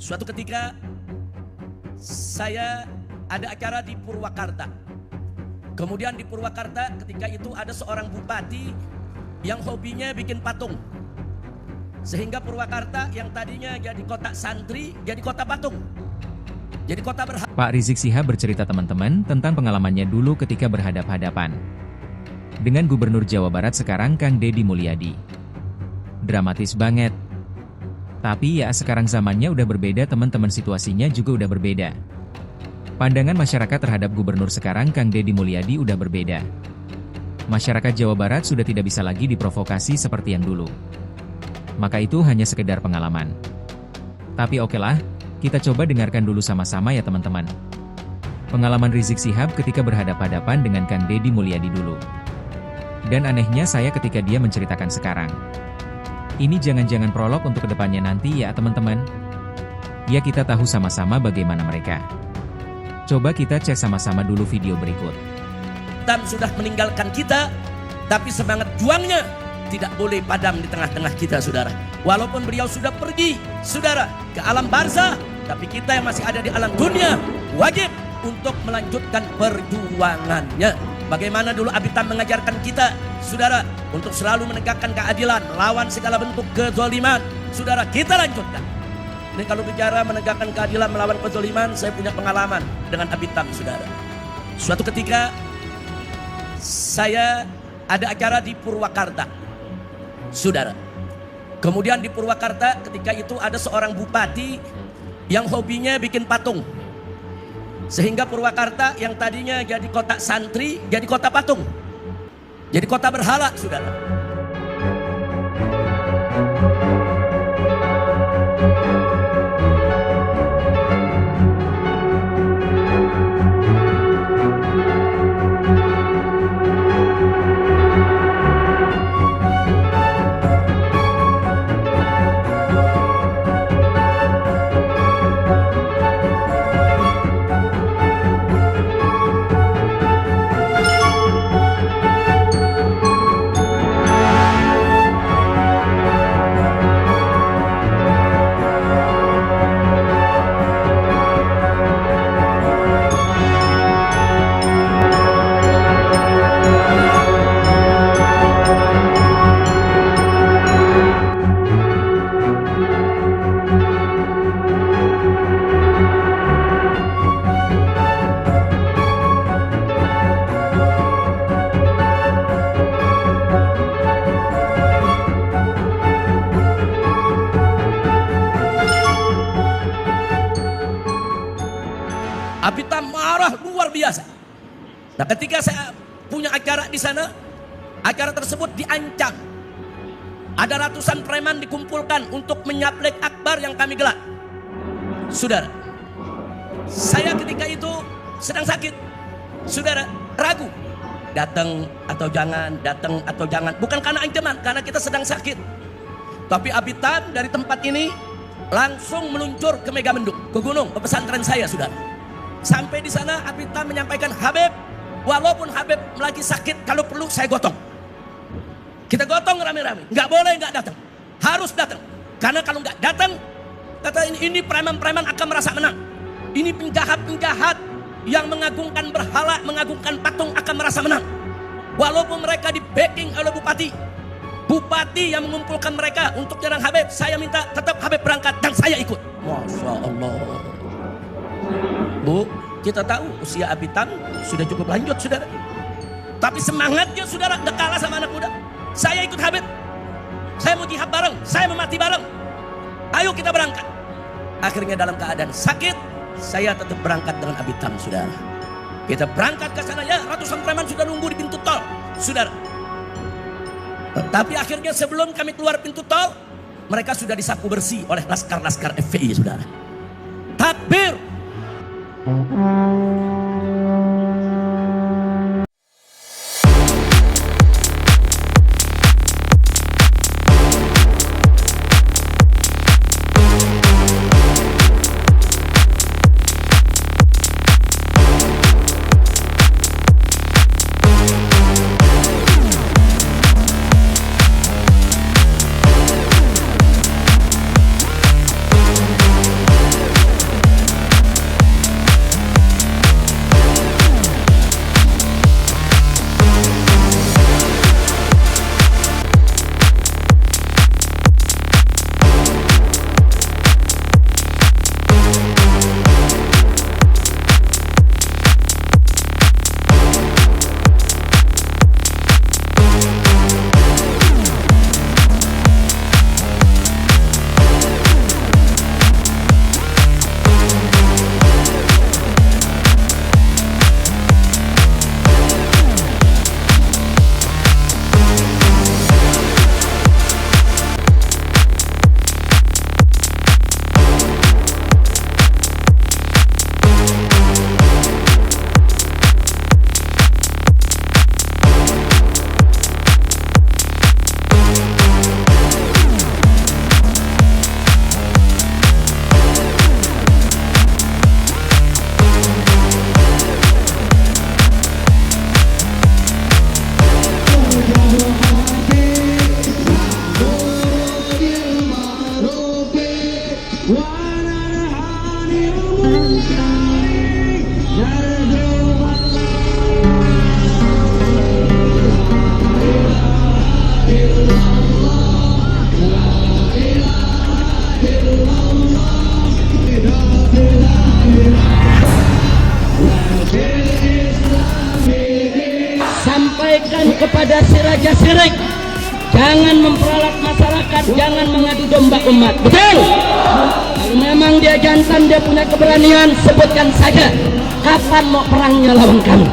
Suatu ketika saya ada acara di Purwakarta. Kemudian di Purwakarta ketika itu ada seorang bupati yang hobinya bikin patung. Sehingga Purwakarta yang tadinya jadi kota santri jadi kota patung. Jadi kota berhala. Pak Rizik Syihab bercerita teman-teman tentang pengalamannya dulu ketika berhadap-hadapan dengan Gubernur Jawa Barat sekarang Kang Deddy Mulyadi. Dramatis banget. Tapi ya sekarang zamannya udah berbeda teman-teman, situasinya juga udah berbeda. Pandangan masyarakat terhadap Gubernur sekarang Kang Deddy Mulyadi udah berbeda. Masyarakat Jawa Barat sudah tidak bisa lagi diprovokasi seperti yang dulu. Maka itu hanya sekedar pengalaman. Tapi okelah, kita coba dengarkan dulu sama-sama ya teman-teman. Pengalaman Rizik Syihab ketika berhadap-hadapan dengan Kang Deddy Mulyadi dulu. Dan anehnya saya ketika dia menceritakan sekarang. Ini jangan-jangan prolog untuk kedepannya nanti ya teman-teman. Ya kita tahu sama-sama bagaimana mereka. Coba kita cek sama-sama dulu video berikut. Dan sudah meninggalkan kita, tapi semangat juangnya tidak boleh padam di tengah-tengah kita, saudara. Walaupun beliau sudah pergi, saudara, ke alam barzah, tapi kita yang masih ada di alam dunia wajib untuk melanjutkan perjuangannya. Bagaimana dulu Abitam mengajarkan kita, saudara, untuk selalu menegakkan keadilan, melawan segala bentuk kezaliman. Saudara, kita lanjutkan. Ini kalau bicara menegakkan keadilan, melawan kezaliman, saya punya pengalaman dengan Abitam, saudara. Suatu ketika saya ada acara di Purwakarta, saudara. Kemudian di Purwakarta ketika itu ada seorang bupati yang hobinya bikin patung. Sehingga Purwakarta yang tadinya jadi kota santri jadi kota patung. Jadi kota berhala, saudara. Abitam marah luar biasa. Nah, ketika saya punya acara di sana, acara tersebut diancam. Ada ratusan preman dikumpulkan untuk menyaplek akbar yang kami gelar. Saudara, saya ketika itu sedang sakit. Saudara, ragu. Datang atau jangan. Bukan karena ancaman, karena kita sedang sakit. Tapi Abitam dari tempat ini langsung meluncur ke Megamendung, ke gunung, ke pesantren saya, saudara. Sampai di sana Abitam menyampaikan, Habib, walaupun Habib lagi sakit, kalau perlu saya gotong. Kita gotong rame-rame. Nggak boleh nggak datang. Harus datang. Karena kalau nggak datang, kata ini preman-preman akan merasa menang. Ini penjahat-penjahat yang mengagungkan berhala, mengagungkan patung akan merasa menang. Walaupun mereka di backing oleh bupati. Bupati yang mengumpulkan mereka untuk nyerang Habib, saya minta tetap Habib berangkat dan saya ikut. Masya Allah. Bu, kita tahu usia Abitam sudah cukup lanjut, saudara. Tapi semangatnya, saudara, gak kalah sama anak muda. Saya ikut Habib. Saya mau jihad bareng, saya mau mati bareng. Ayo kita berangkat. Akhirnya dalam keadaan sakit, saya tetap berangkat dengan Abitam, saudara. Kita berangkat ke sana, ya ratusan preman sudah nunggu di pintu tol, saudara. Tapi akhirnya sebelum kami keluar pintu tol, mereka sudah disapu bersih oleh laskar-laskar FPI, saudara. Takbir. kepada si Raja Sirik, jangan memperalat masyarakat, jangan mengadu domba umat. Betul? Kalau memang dia jantan, dia punya keberanian, sebutkan saja kapan mau perangnya lawan kami.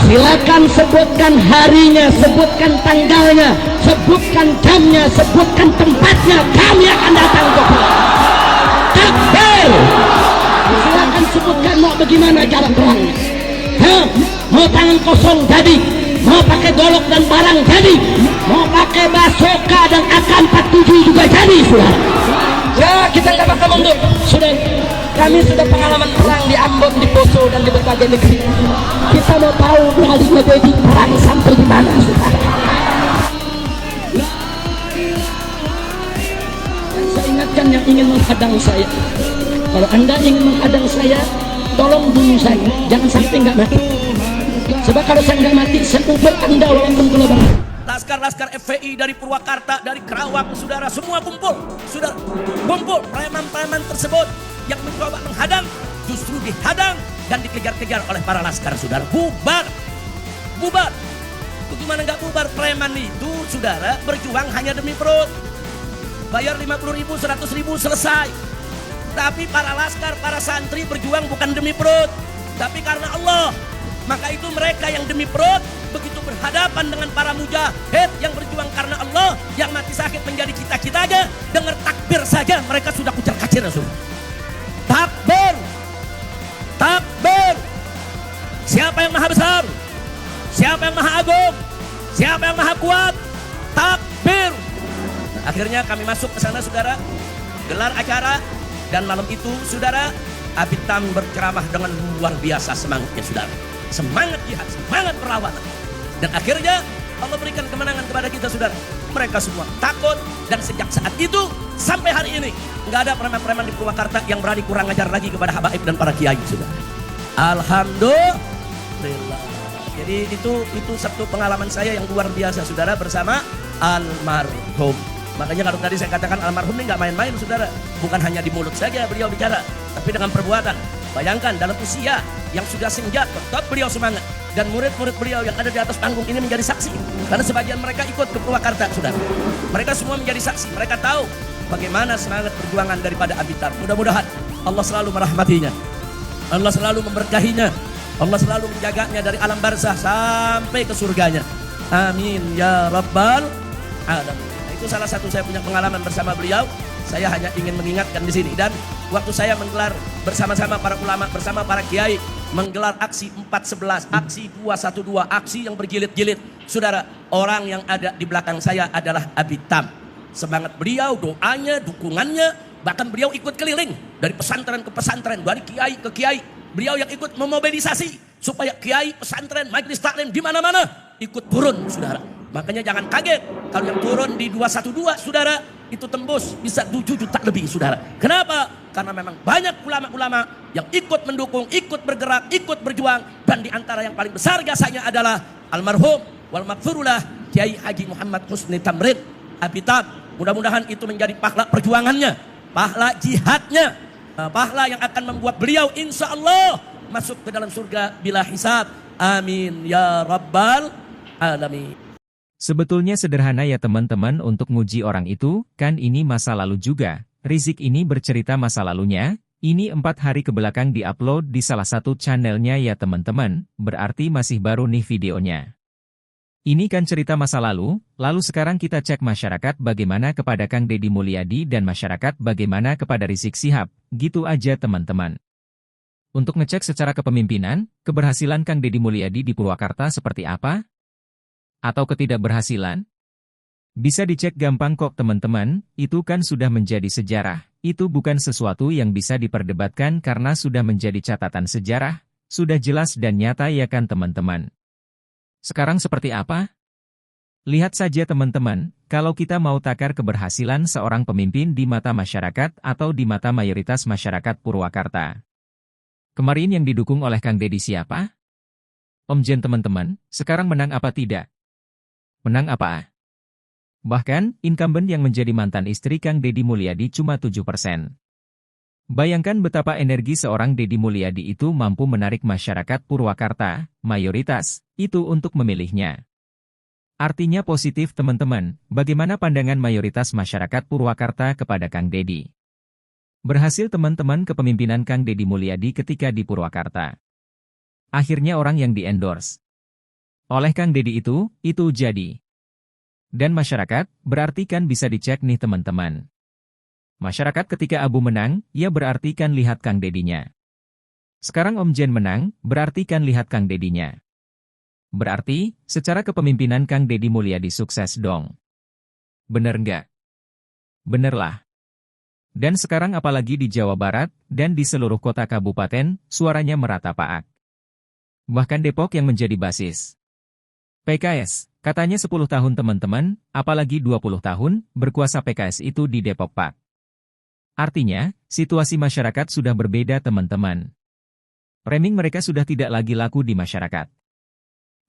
Silakan sebutkan harinya, sebutkan tanggalnya, sebutkan jamnya, sebutkan tempatnya, kami akan datang untuk perang. Takbir! Silakan sebutkan mau bagaimana cara perangnya. Mau tangan kosong jadi, mau pakai golok dan parang jadi, mau pakai basoka dan AK-47 juga jadi, sudah. Ya, kita nggak bakal mundur. Sudah, kami sudah pengalaman perang di Ambon, di Poso, dan di berbagai negeri. Kita mau tahu beralihnya jadi perang sampai di mana, sudah. Dan saya ingatkan yang ingin menghadang saya, kalau Anda ingin menghadang saya, tolong bunuh saya, jangan sampai nggak mati. Sebab kalau saya nggak mati, saya ubah Anda walaupun gelabang. Laskar-laskar FPI dari Purwakarta, dari Kerawang, saudara, semua kumpul. Saudara, kumpul. Preman-preman tersebut yang mencoba menghadang, justru dihadang dan dikejar-kejar oleh para laskar, saudara. Bubar. Bubar. Bagaimana nggak bubar? Preman itu, saudara, berjuang hanya demi perut. Bayar 50.000, 100.000, selesai. Tapi para laskar, para santri berjuang bukan demi perut, tapi karena Allah. Maka itu mereka yang demi perut begitu berhadapan dengan para mujahid yang berjuang karena Allah, yang mati sakit menjadi cita-cita aja, dengar takbir saja mereka sudah kucel-kacir. Takbir, takbir. Siapa yang maha besar? Siapa yang maha agung? Siapa yang maha kuat? Takbir. Nah, akhirnya kami masuk ke sana, saudara, gelar acara, dan malam itu, saudara, Abitam berceramah dengan luar biasa semangatnya, saudara. Semangat jihad, semangat perlawanan. Dan akhirnya Allah berikan kemenangan kepada kita, saudara. Mereka semua takut, dan sejak saat itu sampai hari ini nggak ada preman-preman di Purwakarta yang berani kurang ajar lagi kepada habaib dan para kiai, saudara. Alhamdulillah. Jadi itu satu pengalaman saya yang luar biasa, saudara, bersama almarhum. Makanya kalau tadi saya katakan almarhum ini nggak main-main, saudara. Bukan hanya di mulut saja beliau bicara, tapi dengan perbuatan. Bayangkan dalam usia yang sudah senja, tetap beliau semangat. Dan murid-murid beliau yang ada di atas panggung ini menjadi saksi. Karena sebagian mereka ikut ke Purwakarta, saudara. Mereka semua menjadi saksi. Mereka tahu bagaimana semangat perjuangan daripada Abitar. Mudah-mudahan Allah selalu merahmatinya. Allah selalu memberkahinya. Allah selalu menjaganya dari alam barzah sampai ke surganya. Amin ya rabbal alamin. Itu salah satu saya punya pengalaman bersama beliau. Saya hanya ingin mengingatkan di sini. Dan waktu saya menggelar bersama-sama para ulama, bersama para kiai, menggelar aksi 411, aksi 212, aksi yang berjilid-jilid. Saudara, orang yang ada di belakang saya adalah Abitam. Semangat beliau, doanya, dukungannya, bahkan beliau ikut keliling dari pesantren ke pesantren, dari kiai ke kiai. Beliau yang ikut memobilisasi supaya kiai, pesantren, majelis taklim di mana-mana ikut turun, saudara. Makanya jangan kaget kalau yang turun di 212, saudara, itu tembus bisa 7 juta lebih, saudara. Kenapa? Karena memang banyak ulama-ulama yang ikut mendukung, ikut bergerak, ikut berjuang. Dan di antara yang paling besar jasanya adalah almarhum wal maghfurullah Kiai Haji Muhammad Husni Tamrin Abitab. Mudah-mudahan itu menjadi pahala perjuangannya, pahala jihadnya, pahala yang akan membuat beliau insya Allah masuk ke dalam surga bila hisab. Amin ya rabbal alamin. Sebetulnya sederhana ya teman-teman untuk nguji orang itu, kan ini masa lalu juga. Rizik ini bercerita masa lalunya, ini 4 hari kebelakang diupload di salah satu channelnya ya teman-teman, berarti masih baru nih videonya. Ini kan cerita masa lalu sekarang kita cek masyarakat bagaimana kepada Kang Deddy Mulyadi dan masyarakat bagaimana kepada Rizik Syihab, gitu aja teman-teman. Untuk ngecek secara kepemimpinan, keberhasilan Kang Deddy Mulyadi di Purwakarta seperti apa? Atau ketidakberhasilan? Bisa dicek gampang kok teman-teman, itu kan sudah menjadi sejarah. Itu bukan sesuatu yang bisa diperdebatkan karena sudah menjadi catatan sejarah, sudah jelas dan nyata ya kan teman-teman. Sekarang seperti apa? Lihat saja teman-teman, kalau kita mau takar keberhasilan seorang pemimpin di mata masyarakat atau di mata mayoritas masyarakat Purwakarta. Kemarin yang didukung oleh Kang Deddy siapa? Om Jen teman-teman, sekarang menang apa tidak? Menang apa? Bahkan, incumbent yang menjadi mantan istri Kang Deddy Mulyadi cuma 7%. Bayangkan betapa energi seorang Deddy Mulyadi itu mampu menarik masyarakat Purwakarta, mayoritas, itu untuk memilihnya. Artinya positif teman-teman, bagaimana pandangan mayoritas masyarakat Purwakarta kepada Kang Dedi? Berhasil teman-teman kepemimpinan Kang Dedi Mulyadi ketika di Purwakarta. Akhirnya orang yang di-endorse oleh Kang Dedi itu jadi. Dan masyarakat, berarti kan bisa dicek nih teman-teman. Masyarakat ketika Abu menang, ya berarti kan lihat Kang Dedinya. Sekarang Om Jen menang, berarti kan lihat Kang Dedinya. Berarti, secara kepemimpinan Kang Dedi Mulyadi sukses dong. Bener nggak? Bener lah. Dan sekarang apalagi di Jawa Barat, dan di seluruh kota kabupaten, suaranya merata paak. Bahkan Depok yang menjadi basis PKS, katanya 10 tahun teman-teman, apalagi 20 tahun, berkuasa PKS itu di Depok Pak. Artinya, situasi masyarakat sudah berbeda teman-teman. Framing mereka sudah tidak lagi laku di masyarakat.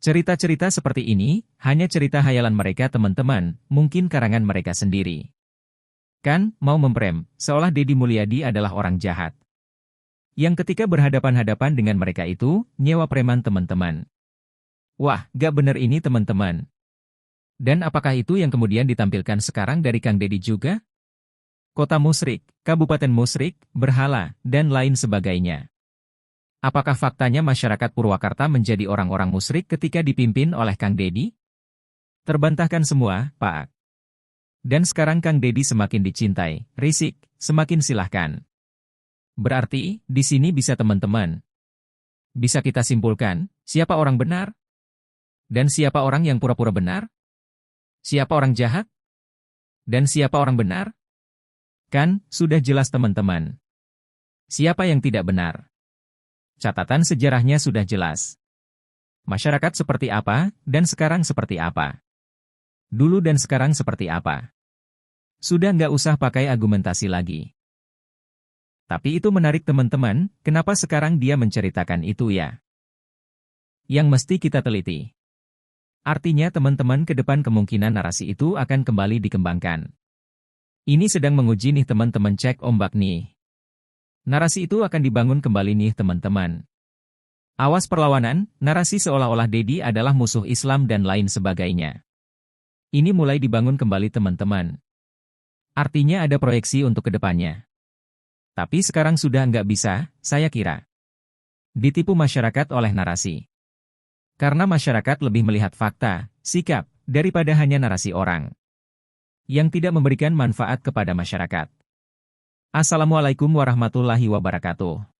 Cerita-cerita seperti ini, hanya cerita hayalan mereka teman-teman, mungkin karangan mereka sendiri. Kan, mau memprem, seolah Dedi Mulyadi adalah orang jahat. Yang ketika berhadapan-hadapan dengan mereka itu, nyewa preman teman-teman. Wah, gak bener ini teman-teman. Dan apakah itu yang kemudian ditampilkan sekarang dari Kang Dedi juga? Kota musyrik, kabupaten musyrik, berhala, dan lain sebagainya. Apakah faktanya masyarakat Purwakarta menjadi orang-orang musyrik ketika dipimpin oleh Kang Dedi? Terbantahkan semua, Pak. Dan sekarang Kang Dedi semakin dicintai, risik, semakin silahkan. Berarti, di sini bisa teman-teman. Bisa kita simpulkan, siapa orang benar? Dan siapa orang yang pura-pura benar? Siapa orang jahat? Dan siapa orang benar? Kan, sudah jelas teman-teman. Siapa yang tidak benar? Catatan sejarahnya sudah jelas. Masyarakat seperti apa, dan sekarang seperti apa? Dulu dan sekarang seperti apa? Sudah nggak usah pakai argumentasi lagi. Tapi itu menarik teman-teman, kenapa sekarang dia menceritakan itu ya? Yang mesti kita teliti. Artinya teman-teman ke depan kemungkinan narasi itu akan kembali dikembangkan. Ini sedang menguji nih teman-teman, cek ombak nih. Narasi itu akan dibangun kembali nih teman-teman. Awas perlawanan, narasi seolah-olah Dedi adalah musuh Islam dan lain sebagainya. Ini mulai dibangun kembali teman-teman. Artinya ada proyeksi untuk kedepannya. Tapi sekarang sudah nggak bisa, saya kira. Ditipu masyarakat oleh narasi. Karena masyarakat lebih melihat fakta, sikap, daripada hanya narasi orang. Yang tidak memberikan manfaat kepada masyarakat. Assalamualaikum warahmatullahi wabarakatuh.